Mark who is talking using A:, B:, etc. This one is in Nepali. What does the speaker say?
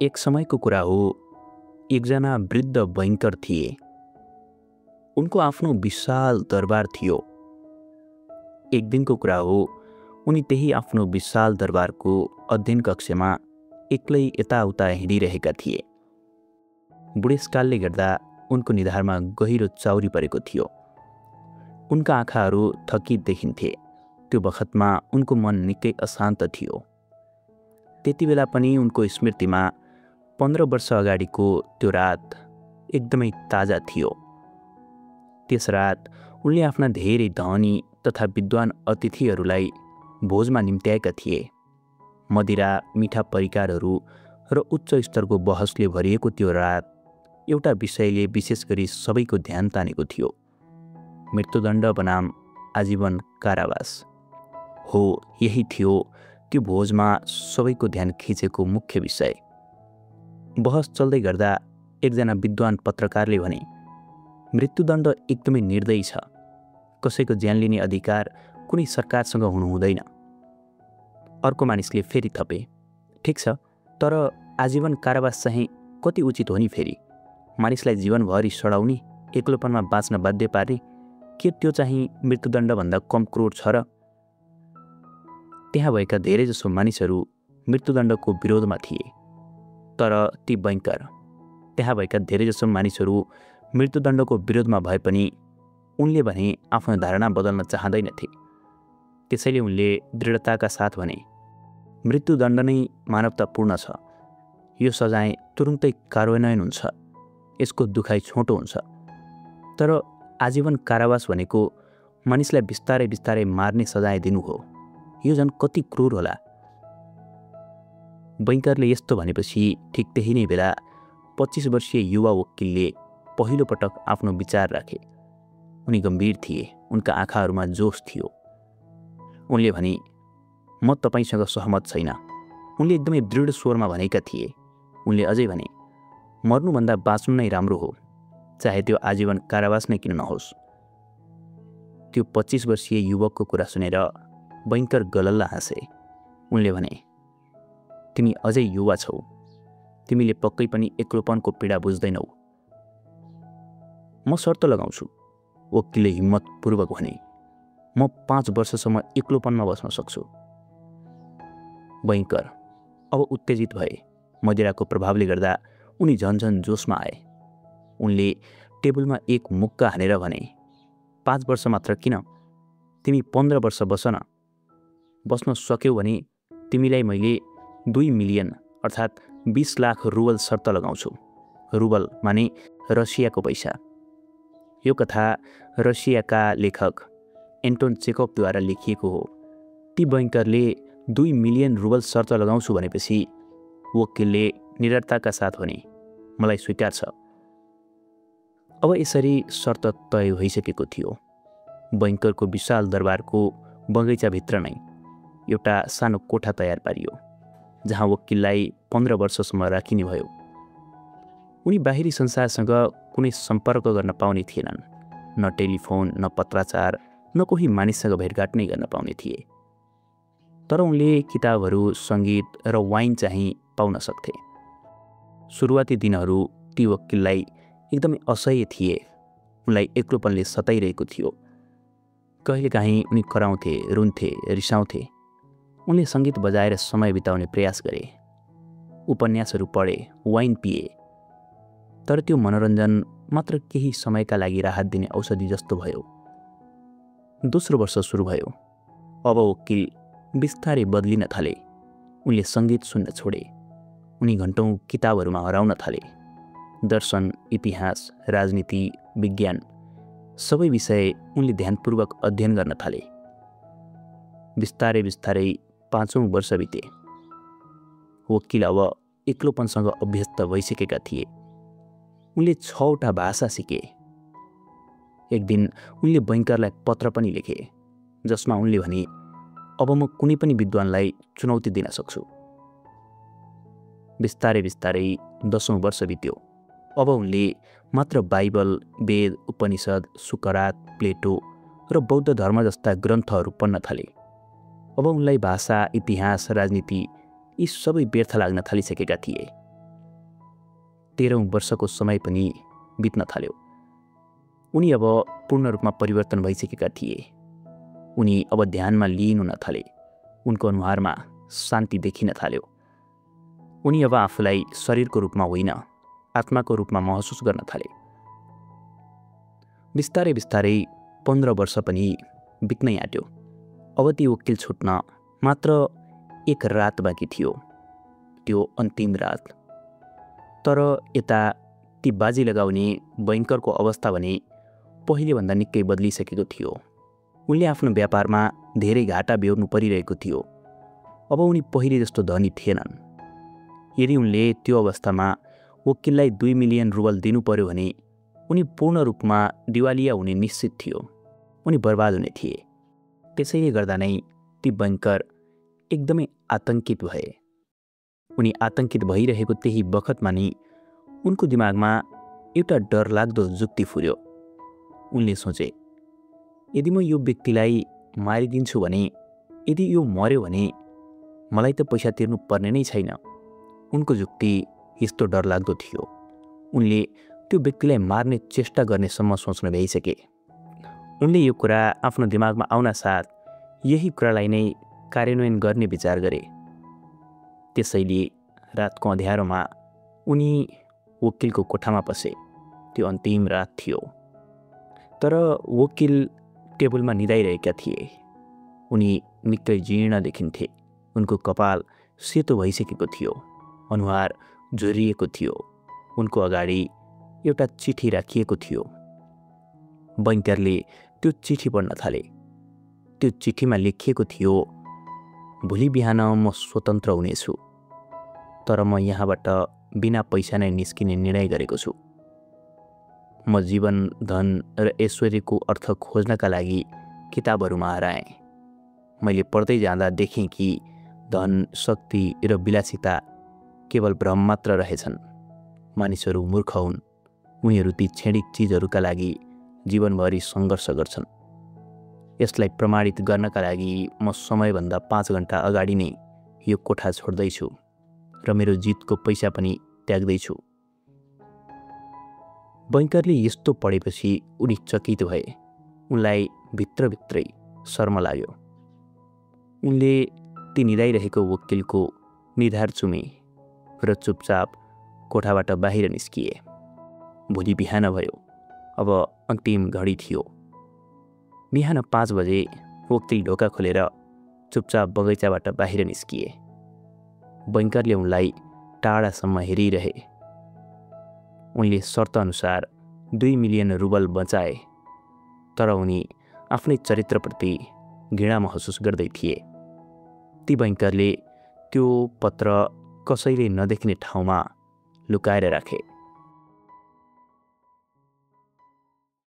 A: एक समयको कुरा हो, एकजना वृद्ध बैंकर थिए। उनको आफ्नो विशाल दरबार थियो। एक दिनको कुरा हो, उनी त्यही आफ्नो विशाल दरबारको अध्ययन कक्षमा एक्लै यताउता हिँडिरहेका थिए। बुढेसकालले गर्दा उनको निधारमा गहिरो चाउरी परेको थियो। उनका आँखाहरू थकित देखिन्थे। त्यो बखतमा उनको मन निकै अशान्त थियो। त्यति बेला पनि उनको स्मृतिमा 15 वर्ष अगाडिको त्यो रात एकदमै ताजा थियो। त्यस रात उनले आफ्ना धेरै धनी तथा विद्वान अतिथिहरूलाई भोजमा निम्त्याएका थिए। मदिरा, मिठा परिकारहरू र उच्च स्तरको बहसले भरिएको त्यो रात एउटा विषयले विशेष गरी सबैको ध्यान तानेको थियो। मृत्युदण्ड बनाम आजीवन कारावास। हो, यही थियो त्यो भोजमा सबैको ध्यान खिचेको मुख्य विषय। बहस चल्दै गर्दा एकजना विद्वान पत्रकारले भने, मृत्युदण्ड एकदमै निर्दयी छ। कसैको ज्यान लिने अधिकार कुनै सरकारसँग हुनु हुँदैन। अर्को मानिसले फेरि थपे, ठिक छ, तर आजीवन कारावास चाहिँ कति उचित हो नि फेरि? मानिसलाई जीवनभरि सडाउने, एक्लोपनमा बाँच्न बाध्य पार्ने, के त्यो चाहिँ मृत्युदण्डभन्दा कम क्रूर छ र? त्यहाँ भएका धेरैजसो मानिसहरू मृत्युदण्डको विरोधमा थिए। तर ती बैंकर, त्यहाँ भएका धेरैजसो मानिसहरू मृत्युदण्डको विरोधमा भए पनि उनले भने आफ्नो धारणा बदल्न चाहँदैनथे। त्यसैले उनले दृढताका साथ भने, मृत्युदण्ड नै मानवतापूर्ण छ। यो सजाय तुरुन्तै कार्यान्वयन हुन्छ। यसको दुखाइ छोटो हुन्छ। तर आजीवन कारावास भनेको मानिसलाई बिस्तारै बिस्तारै मार्ने सजाय दिनु हो। यो झन् कति क्रूर होला। बैंकरले यस्तो भनेपछि ठिक त्यही नै बेला 25 वर्षीय युवा वकिलले पहिलो पटक आफ्नो विचार राखे। उनी गम्भीर थिए। उनका आँखाहरूमा जोश थियो। उनले भने, म तपाईसँग सहमत छैन। उनले एकदमै दृढ स्वरमा भनेका थिए। उनले अझै भने, मर्नुभन्दा बाँच्नु नै राम्रो हो, चाहे त्यो आजीवन कारावास नै किन नहोस्। त्यो 25 वर्षीय युवकको कुरा सुनेर बैंकर गलल्ल हाँसे। उनले भने, तिमी अझै युवा छौ। तिमीले पक्कै पनि एक्लोपनको पीडा बुझ्दैनौ। म शर्त लगाउँछु, वकिलले हिम्मतपूर्वक भने, म 5 वर्षसम्म एक्लोपनमा बस्न सक्छु। बैंकर अब उत्तेजित भए। मदिराको प्रभावले गर्दा उनी झन्झन जोसमा आए। उनले टेबलमा एक मुक्का हानेर भने, 5 वर्ष मात्र किन? तिमी 15 वर्ष बस न। बस्न सक्यौ भने तिमीलाई मैले 2 मिलियन अर्थात् 20 लाख रुबल शर्त लगाउँछु। रुबल माने रसियाको पैसा। यो कथा रसियाका लेखक एन्टोन चेखोवद्वारा लेखिएको हो। ती बैंकरले 2 मिलियन रुबल शर्त लगाउँछु भनेपछि वकिलले निरर्ताका साथ भने, मलाई स्वीकार छ। अब यसरी शर्त तय भइसकेको थियो। बैंकरको विशाल दरबारको बगैँचाभित्र नै एउटा सानो कोठा तयार पारियो, जहाँ वकिललाई 15 वर्षसम्म राखिने भयो। उनी बाहिरी संसारसँग कुनै सम्पर्क गर्न पाउने थिएनन्। न टेलिफोन, न पत्राचार, न कोही मानिससँग भेटघाट नै गर्न पाउने थिए। तर उनले किताबहरू, सङ्गीत र वाइन चाहिँ पाउन सक्थे। सुरुवाती दिनहरू ती वकिललाई एकदमै असह्य थिए। उनलाई एक्लोपनले सताइरहेको थियो। कहिलेकाहीँ उनी कराउँथे, रुन्थे, रिसाउँथे। उनले सङ्गीत बजाएर समय बिताउने प्रयास गरे, उपन्यासहरू पढे, वाइन पिए। तर त्यो मनोरञ्जन मात्र केही समयका लागि राहत दिने औषधि जस्तो भयो। दोस्रो वर्ष सुरु भयो। अब वकिल बिस्तारै बदलिन थाले। उनले सङ्गीत सुन्न छोडे। उनी घन्टौँ किताबहरूमा हराउन थाले। दर्शन, इतिहास, राजनीति, विज्ञान सबै विषय उनले ध्यानपूर्वक अध्ययन गर्न थाले। बिस्तारै बिस्तारै 5औं वर्ष बिते। वकिल अब एक्लोपनसँग अभ्यस्त भइसकेका थिए। उनले 6वटा भाषा सिके। एक दिन उनले बैंकरलाई पत्र पनि लेखे, जसमा उनले भने, अब म कुनै पनि विद्वानलाई चुनौती दिन सक्छु। बिस्तारै बिस्तारै 10औं वर्ष बित्यो। अब उनले मात्र बाइबल, वेद, उपनिषद, सुकरात, प्लेटो र बौद्ध धर्म जस्ता ग्रन्थहरू पढ्न थाले। अब उनलाई भाषा, इतिहास, राजनीति यी सबै व्यर्थ लाग्न थालिसकेका थिए। 13औं वर्षको समय पनि बित्न थाल्यो। उनी अब पूर्ण रूपमा परिवर्तन भइसकेका थिए। उनी अब ध्यानमा लीन हुन थाले। उनको अनुहारमा शान्ति देखिन थाल्यो। उनी अब आफूलाई शरीरको रूपमा होइन, आत्माको रूपमा महसुस गर्न थाले। बिस्तारै बिस्तारै 15 वर्ष पनि बित्नै आँट्यो। अब ती वकिल छुट्न मात्र एक रात बाँकी थियो, त्यो अन्तिम रात। तर यता ती बाजी लगाउने बैंकरको अवस्था भने पहिलेभन्दा निकै बदलिसकेको थियो। उनले आफ्नो व्यापारमा धेरै घाटा बेहोर्नु परिरहेको थियो। अब उनी पहिले जस्तो धनी थिएनन्। यदि उनले त्यो अवस्थामा वकिललाई 2 मिलियन रुबल दिनु पर्यो भने उनी पूर्ण रूपमा दिवालिया हुने निश्चित थियो। उनी बर्बाद हुने थिए। त्यसैले गर्दा नै ती बैंकर एकदमै आतंकित भए। उनी आतंकित भइरहेको त्यही बखतमा नै उनको दिमागमा एउटा डरलाग्दो जुक्ति फुर्यो। उनले सोचे, यदि म यो व्यक्तिलाई मारिदिन्छु भने, यदि यो मर्यो भने मलाई त पैसा तिर्नु पर्ने नै छैन। उनको जुक्ति यस्तो डरलाग्दो थियो। उनले त्यो व्यक्तिलाई मार्ने चेष्टा गर्नेसम्म सोच्न भइसके। उनले यो कुरा आफ्नो दिमागमा आउन साथ यही कुरालाई नै कार्यान्वयन गर्ने विचार गरे। त्यसैले रातको अँध्यारोमा उनी वकिलको कोठामा पसे। त्यो अन्तिम रात थियो। तर वकिल टेबलमा निदाइरहेका थिए। उनी निकै जीर्ण देखिन्थे। उनको कपाल सेतो भइसकेको थियो। अनुहार झुरिएको थियो। उनको अगाडि एउटा चिठी राखिएको थियो। बैंकरले त्यो चिठी पढ्न थाले। त्यो चिठीमा लेखिएको थियो, भोलि बिहान म स्वतन्त्र हुनेछु, तर म यहाँबाट बिना पैसा नै निस्किने निर्णय गरेको छु। म जीवन, धन र ऐश्वर्यको अर्थ खोज्नका लागि किताबहरूमा हराएँ। मैले पढ्दै जाँदा देखेँ कि धन, शक्ति र विलासिता केवल भ्रम मात्र रहेछन्। मानिसहरू मूर्ख हुन्। उनीहरू ती क्षणिक चिजहरूका लागि जीवनभरि सङ्घर्ष गर्छन्। यसलाई प्रमाणित गर्नका लागि म समयभन्दा 5 घन्टा अगाडि नै यो कोठा छोड्दैछु र मेरो जितको पैसा पनि त्याग्दैछु। बैंकरले यस्तो पढेपछि उनी चकित भए। उनलाई भित्रभित्रै शर्म लाग्यो। उनले ती निदाइरहेको वकिलको निधार चुमे र चुपचाप कोठाबाट बाहिर निस्किए। भोलि बिहान भयो। अब अन्तिम घडी थियो। बिहान 5 बजे वकिल ढोका खोलेर चुपचाप बगैँचाबाट बाहिर निस्किए। बैंकरले उनलाई टाढासम्म हेरिरहे। उनले शर्तअनुसार 2 मिलियन रुबल बचाए, तर उनी आफ्नै चरित्रप्रति घृणा महसुस गर्दै थिए। ती बैंकरले त्यो पत्र कसैले नदेख्ने ठाउँमा लुकाएर राखे।